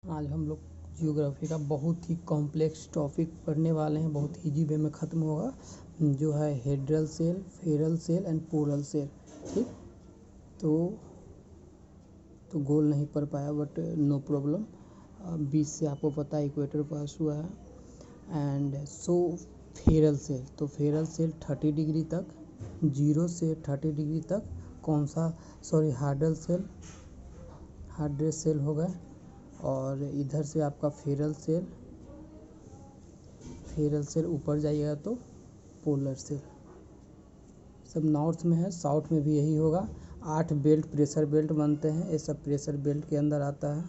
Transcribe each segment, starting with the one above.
आज हम लोग जियोग्राफी का बहुत ही कॉम्प्लेक्स टॉपिक पढ़ने वाले हैं। बहुत इजी वे में ख़त्म होगा, जो है हेड्रल सेल, फेरल सेल एंड पोरल सेल। ठीक, तो गोल नहीं पढ़ पाया, बट नो प्रॉब्लम। 20 से आपको पता है इक्वेटर पास हुआ है। एंड सो फेरल सेल, तो फेरल सेल 30 डिग्री तक, 0 से 30 डिग्री तक कौन सा, सॉरी हार्डल सेल होगा। और इधर से आपका फेरल सेल ऊपर जाइएगा तो पोलर सेल। सब नॉर्थ में है, साउथ में भी यही होगा। 8 बेल्ट, प्रेशर बेल्ट बनते हैं, ये सब प्रेशर बेल्ट के अंदर आता है।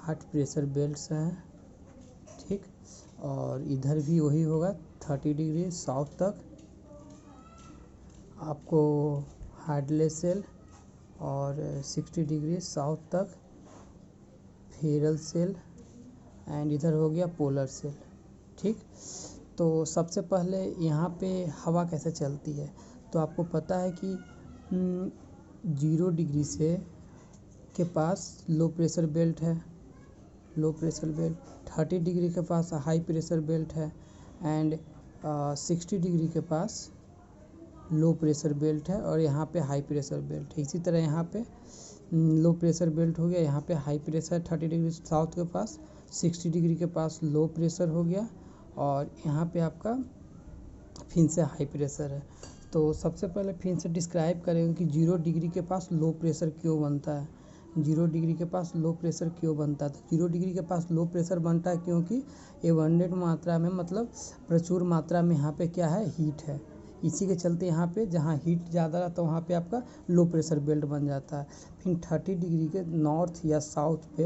8 प्रेशर बेल्ट्स हैं। ठीक, और इधर भी वही होगा, 30 डिग्री साउथ तक आपको हार्डले सेल, और 60 डिग्री साउथ तक फेरल सेल, एंड इधर हो गया पोलर सेल। ठीक, तो सबसे पहले यहाँ पे हवा कैसे चलती है, तो आपको पता है कि 0 डिग्री से के पास लो प्रेशर बेल्ट है, 30 डिग्री के पास हाई प्रेशर बेल्ट है, एंड 60 डिग्री के पास लो प्रेशर बेल्ट है, और यहाँ पे हाई प्रेशर बेल्ट है। इसी तरह यहाँ पे लो प्रेशर बेल्ट हो गया, यहाँ पे हाई प्रेशर 30 डिग्री साउथ के पास, 60 डिग्री के पास लो प्रेशर हो गया, और यहाँ पे आपका फिर से हाई प्रेशर है। तो सबसे पहले फिर से डिस्क्राइब करेंगे कि 0 डिग्री के पास लो प्रेशर क्यों बनता है। 0 डिग्री के पास लो प्रेशर क्यों बनता है, तो 0 डिग्री के पास लो प्रेशर बनता है क्योंकि एबंडेंट मात्रा में, मतलब प्रचुर मात्रा में यहाँ पे क्या है, हीट है। इसी के चलते यहाँ पे जहाँ हीट ज़्यादा रहता है वहाँ पे आपका लो प्रेशर बेल्ट बन जाता है। फिर 30 डिग्री के नॉर्थ या साउथ पे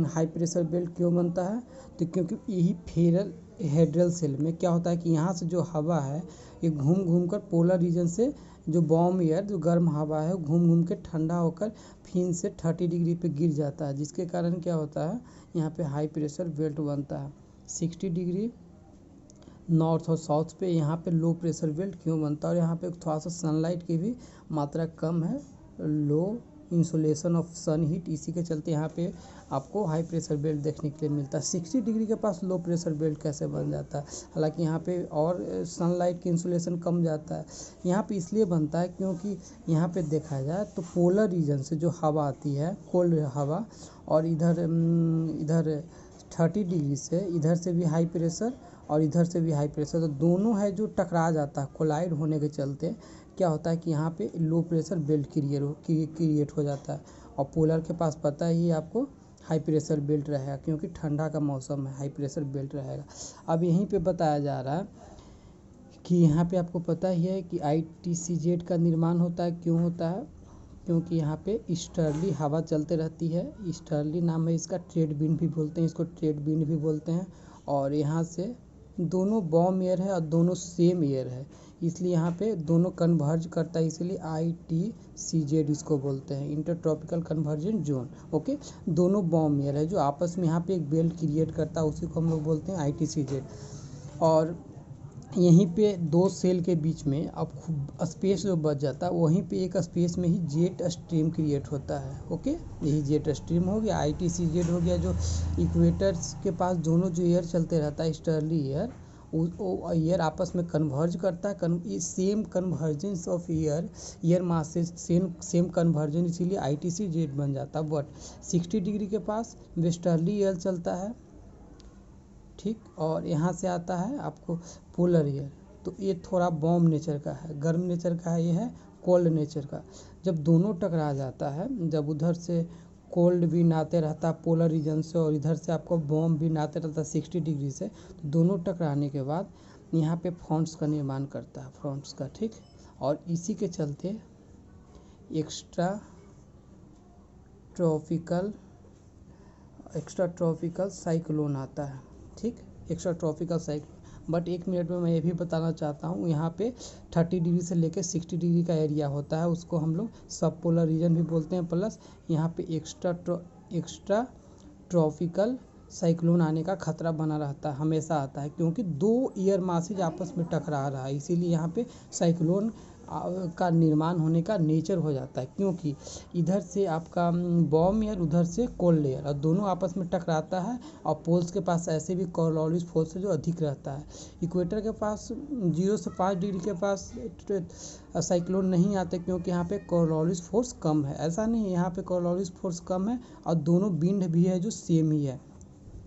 हाई प्रेशर बेल्ट क्यों बनता है, तो क्योंकि यही फेरल हेड्रल सेल में क्या होता है कि यहाँ से जो हवा है ये घूम घूम कर पोलर रीजन से, जो वार्म एयर, जो गर्म हवा है, घूम घूम के ठंडा होकर फिर से 30 डिग्री पे गिर जाता है, जिसके कारण क्या होता है, यहाँ पे हाई प्रेशर बेल्ट बनता है। 60 डिग्री नॉर्थ और साउथ पे यहाँ पे लो प्रेशर बेल्ट क्यों बनता है, और यहाँ पे थोड़ा सा सनलाइट की भी मात्रा कम है, लो इंसुलेशन ऑफ सन हीट, इसी के चलते यहाँ पे आपको हाई प्रेशर बेल्ट देखने के लिए मिलता है। 60 डिग्री के पास लो प्रेशर बेल्ट कैसे बन जाता है, हालांकि यहाँ पे और सनलाइट की इंसुलेशन कम जाता है। यहाँ पे इसलिए बनता है क्योंकि यहाँ पे देखा जाए तो पोलर रीजन से जो हवा आती है, कोल्ड हवा, और इधर 30 डिग्री से इधर से भी हाई प्रेशर और इधर से भी हाई प्रेशर, तो दोनों है जो टकरा जाता है, कोलाइड होने के चलते क्या होता है कि यहाँ पे लो प्रेशर बेल्ट क्रिएट हो जाता है। और पोलर के पास पता ही आपको हाई प्रेशर बेल्ट रहेगा, क्योंकि ठंडा का मौसम है, हाई प्रेशर बेल्ट रहेगा। अब यहीं पे बताया जा रहा है कि यहाँ पे आपको पता ही है कि ITCZ का निर्माण होता है, क्यों होता है, क्योंकि यहाँ पे ईस्टर्ली हवा चलते रहती है। ईस्टर्ली नाम है इसका, ट्रेड विंड भी बोलते हैं इसको, ट्रेड विंड भी बोलते हैं। और यहाँ से दोनों वार्म एयर है और दोनों सेम एयर है, इसलिए यहाँ पे दोनों कन्वर्ज करता है, इसीलिए ITCZ इसको बोलते हैं, inter tropical conversion zone. Okay, दोनों वार्म एयर है जो आपस में यहाँ पे एक बेल्ट क्रिएट करता है, उसी को हम लोग बोलते हैं ITCZ। और यहीं पे दो सेल के बीच में अब स्पेस जो बच जाता है, वहीं पे एक स्पेस में ही जेट स्ट्रीम क्रिएट होता है। ओके, यही जेट स्ट्रीम हो गया, ITCZ हो गया, जो इक्वेटर्स के पास दोनों जो एयर चलते रहता है, ईस्टर्ली एयर, वो एयर आपस में कन्वर्ज करता है, same convergence of air mass से सेम कन्वर्जन, इसीलिए ITCZ बन जाता है। बट 60 डिग्री के पास वेस्टर्ली एयर चलता है, ठीक, और यहाँ से आता है आपको पोलर एयर, तो ये थोड़ा वार्म नेचर का है, गर्म नेचर का है, ये है कोल्ड नेचर का। जब दोनों टकरा जाता है, जब उधर से कोल्ड भी नाते रहता है पोलर रीजन से, और इधर से आपको वार्म भी नाते रहता है 60 डिग्री से, तो दोनों टकराने के बाद यहाँ पे फ्रंट्स का निर्माण करता है, फ्रंट्स का। ठीक, और इसी के चलते एक्स्ट्रा ट्रॉपिकल साइक्लोन आता है। ठीक, extra tropical cyclone. But 1 minute में मैं ये भी बताना चाहता हूँ, यहाँ पे 30 डिग्री से लेकर 60 डिग्री का एरिया होता है, उसको हम लोग सब पोलर रीजन भी बोलते हैं। प्लस यहाँ पे एक्स्ट्रा ट्रॉपिकल साइक्लोन आने का खतरा बना रहता है, हमेशा आता है, क्योंकि 2 एयर मासेज आपस में टकरा रहा है, इसीलिए यहाँ पे साइक्लोन का निर्माण होने का नेचर हो जाता है, क्योंकि इधर से आपका वार्म एयर, उधर से कोल्ड एयर, और दोनों आपस में टकराता है। और पोल्स के पास ऐसे भी कॉर्नवालिस फोर्स है जो अधिक रहता है। इक्वेटर के पास 0 से 5 डिग्री के पास साइक्लोन नहीं आते, क्योंकि यहाँ पे कॉर्नवालिस फोर्स कम है। ऐसा नहीं है, यहाँ पे कॉर्नवालिस फोर्स कम है और दोनों विंड भी है जो सेम ही है।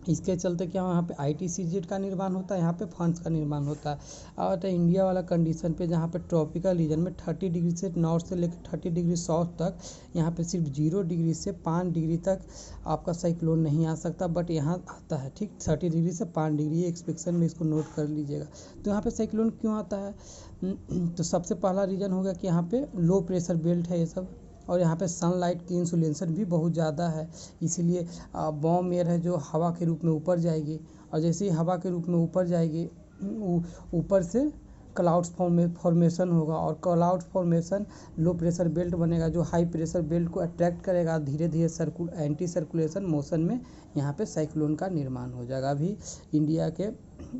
इसके चलते क्या यहाँ पे ITCZ का निर्माण होता है, यहाँ पे फंड्स का निर्माण होता है। और इंडिया वाला कंडीशन पे जहाँ पे ट्रॉपिकल रीजन में 30 डिग्री से नॉर्थ से लेकर 30 डिग्री साउथ तक, यहाँ पे सिर्फ 0 डिग्री से 5 डिग्री तक आपका साइक्लोन नहीं आ सकता, बट यहाँ आता है। ठीक, 30 डिग्री से 5 डिग्री, ये एक्सपेक्शन में इसको नोट कर लीजिएगा। तो यहाँ पे साइक्लोन क्यों आता है? तो सबसे पहला रीज़न होगा कि यहाँ पे लो प्रेशर बेल्ट है ये सब, और यहाँ पे सनलाइट की इंसुलेशन भी बहुत ज़्यादा है, इसीलिए वार्म एयर है जो हवा के रूप में ऊपर जाएगी, और जैसे ही हवा के रूप में ऊपर जाएगी ऊपर से क्लाउड्स फॉर्मेशन होगा, और cloud formation low pressure belt बनेगा जो हाई प्रेशर बेल्ट को अट्रैक्ट करेगा। धीरे धीरे एंटी सर्कुलेशन मोशन में यहाँ पे साइक्लोन का निर्माण हो जाएगा। अभी इंडिया के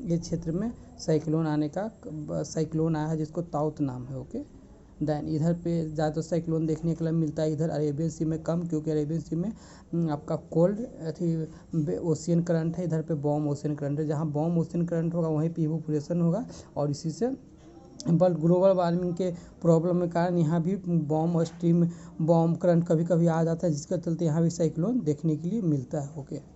ये क्षेत्र में साइक्लोन आया है जिसको ताउत नाम है। ओके, दैन इधर पे ज़्यादा साइक्लोन देखने के लिए मिलता है, इधर अरेबियन सी में कम, क्योंकि अरेबियन सी में आपका कोल्ड ओशियन करंट है, इधर पे वार्म ओशियन करंट है। जहाँ वार्म ओशियन करंट होगा वहीं पे इवोपोरेशन होगा, और इसी से बट ग्लोबल वार्मिंग के प्रॉब्लम के कारण यहाँ भी वार्म करंट कभी कभी आ जाता है, जिसके चलते यहाँ भी साइक्लोन देखने के लिए मिलता है। ओके।